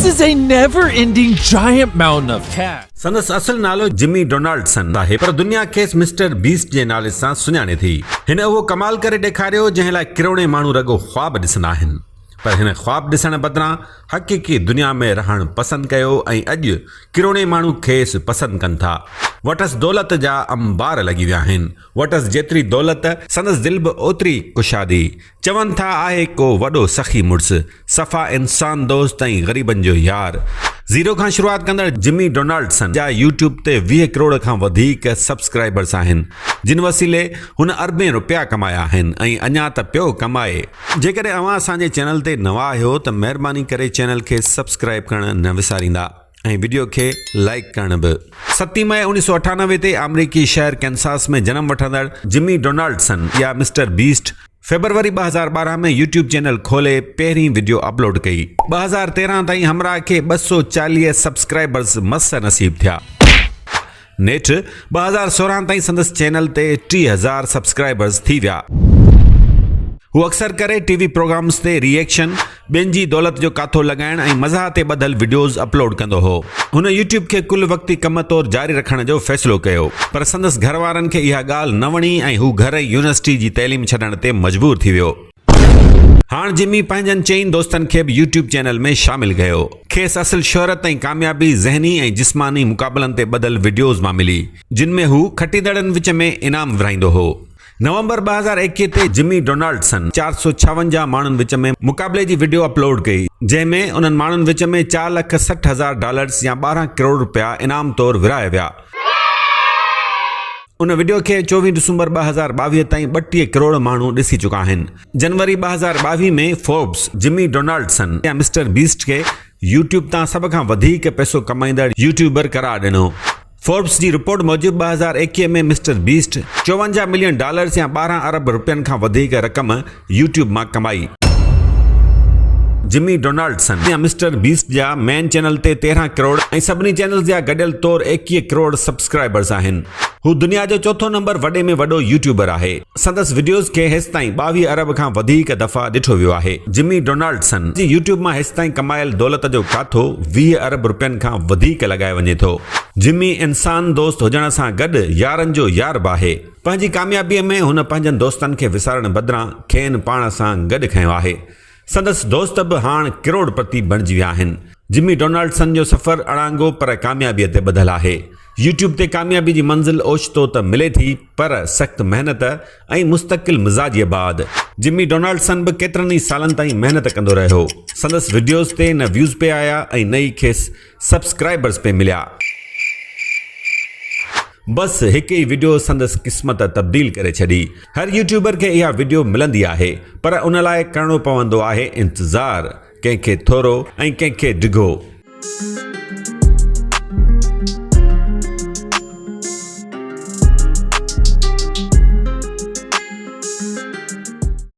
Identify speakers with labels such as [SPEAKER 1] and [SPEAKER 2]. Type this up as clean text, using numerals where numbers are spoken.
[SPEAKER 1] is a never-ending giant mountain of cash.
[SPEAKER 2] संदसि असल नालो जिमी डोनाल्डसन आहे, पर दुनिया खेसि मिस्टर बीस्ट जे नाले सां सुञाणे थी। हिन उहो कमाल करे ॾेखारियो जंहिं लाइ किरोड़े माण्हू रुॻो ख्वाब ॾिसंदा आहिनि, पर हिन ख्वाब ॾिसण बदिरां हक़ीक़ी दुनिया में रहणु पसंदि कयो ऐं अॼु किरोड़े माण्हू खेसि पसंदि कनि था। वटसि दौलत जा अंबार लॻी विया आहिनि। वटसि जेतिरी दौलत संदसि दिलि बि ओतिरी कुशादी। चवनि था आहे को वॾो सखी मुड़ुसु, सफ़ा इंसान दोस्त ऐं ग़रीबनि जो यार। ज़ीरो खां शुरूआत कंदड़ जिमी डोनाल्डसन जा यूट्यूब ते 20 करोड़ खां वधीक सब्सक्राइबर्स आहिनि, जिन वसीले हुन अरबें रुपया कमाया आहिनि ऐं अञा त पियो कमाए। जेकॾहिं अव्हां असांजे चैनल ते नवां आहियो त महिरबानी करे चैनल खे सब्सक्राइब करणु न विसारींदा ऐं वीडियो खे लाइक करणु बि। 7 मई 1998 ते अमरीकी शहर कैंसास में जनम वठंदड़ जिमी डोनाल्डसन या मिस्टर बीस्ट फेबरवरी 2012 में यूट्यूब चैनल खोले पहिरीं वीडियो अपलोड कई। 2013 ताईं हमराह खे 240 सब्सक्राइबर्स मस नसीब थिया। नेठि 2016 ताईं संदसि चैनल ते 30,000 सब्सक्राइबर्स थी विया। हू अक्सर करे टीवी प्रोग्राम्स ते रिएक्शन, ॿियनि जी दौलत जो काथो लॻाइण ऐं मज़ाह ते ॿधल वीडियोज़ अपलोड कंदो हो। हुन यूट्यूब खे कुल वक़्ती कम तौरु जारी रखण जो फ़ैसिलो कयो, पर संदसि घर वारनि खे इहा ॻाल्हि न वणी ऐं हू घर यूनिवर्सिटी जी तइलीम छॾण ते मजबूर थी वियो। हाणे जिमी पंहिंजनि चइनि दोस्तनि खे बि यूट्यूब चैनल में शामिल कयो। खेसि असल शोहरत ऐं कामयाबी ज़हनी ऐं जिस्मानी मुक़ाबलनि ते ॿधल वीडियोज़ मां मिली, जिन में हू खटींदड़नि विच में इनाम विरहाईंदो हो। नवंबर 2021 ते जिमी डोनाल्डसन 456 माण्हुनि विच में मुक़ाबले जी वीडियो अपलोड कई, जंहिंमें उन्हनि माण्हुनि विच में $4,60,000 या 12 करोड़ रुपया इनाम तौरु विरहाया विया। उन वीडियो खे 24 दिसंबर 2022 ताईं 32 करोड़ माण्हू ॾिसी चुका आहिनि। जनवरी 2022 में फोर्ब्स जिमी डोनाल्डसन या मिस्टर बीस्ट खे यूट्यूब तां सभ खां वधीक पैसो कमाईंदड़ यूट्यूबर करार ॾिनो। फोर्ब्स जी रिपोर्ट मूजिबि 2021 में मिस्टर बीस्ट $54 मिलियन या 12 अरब रुपयनि खां वधीक रक़म यूट्यूब मां कमाई। जिमी डोनाल्डसन या मिस्टर बीस्ट जा मेन चैनल ते 13 करोड़ ऐं सभिनी चैनल जा गॾियल तौरु 21 करोड़ सब्सक्राइबर्स आहिनि। हू दुनिया जो चोथों नंबर वॾे में वॾो यूट्यूबर आहे। संदसि वीडियोज़ खे हेसि ताईं 22 अरब खां वधीक दफ़ा ॾिठो वियो आहे। जिमी डोनाल्डसन जी यूट्यूब मां हेसि ताईं कमायल दौलत जो काथो 20 अरब रुपयनि खां वधीक लॻाए वञे थो। जिमी इंसान दोस्त हुजण सां गॾु यारनि जो यार बि आहे। पंहिंजी कामयाबीअ में हुन पंहिंजनि दोस्तनि खे विसारण बदिरां खेनि पाण सां गॾु खंयो आहे। संदसि दोस्त बि हाणे करोड़पति बणिजी विया आहिनि। जिमी डोनाल्डसन जो सफ़र अड़ांगो पर कामयाबीअ ते ॿधलु आहे। यूट्यूब ते कामयाबी जी मंज़िल ओचितो त मिले थी, पर सख़्त महिनत ऐं मुस्तक़िल मिज़ाजीअ बाद। जिमी डोनाल्डसन बि केतिरनि ई सालनि ताईं महिनत कंदो रहियो। संदसि वीडियोज़ ते न व्यूज़ पे आया ऐं न ई खेसि सब्सक्राइबर्स पे मिलिया। बसि हिकु ई वीडियो संदसि क़िस्मत तब्दील करे छॾी। हर यूट्यूबर खे इहा वीडियो मिलंदी आहे, पर उन लाइ करिणो पवंदो आहे इंतज़ारु, कंहिंखे थोरो ऐं कंहिंखे डिघो।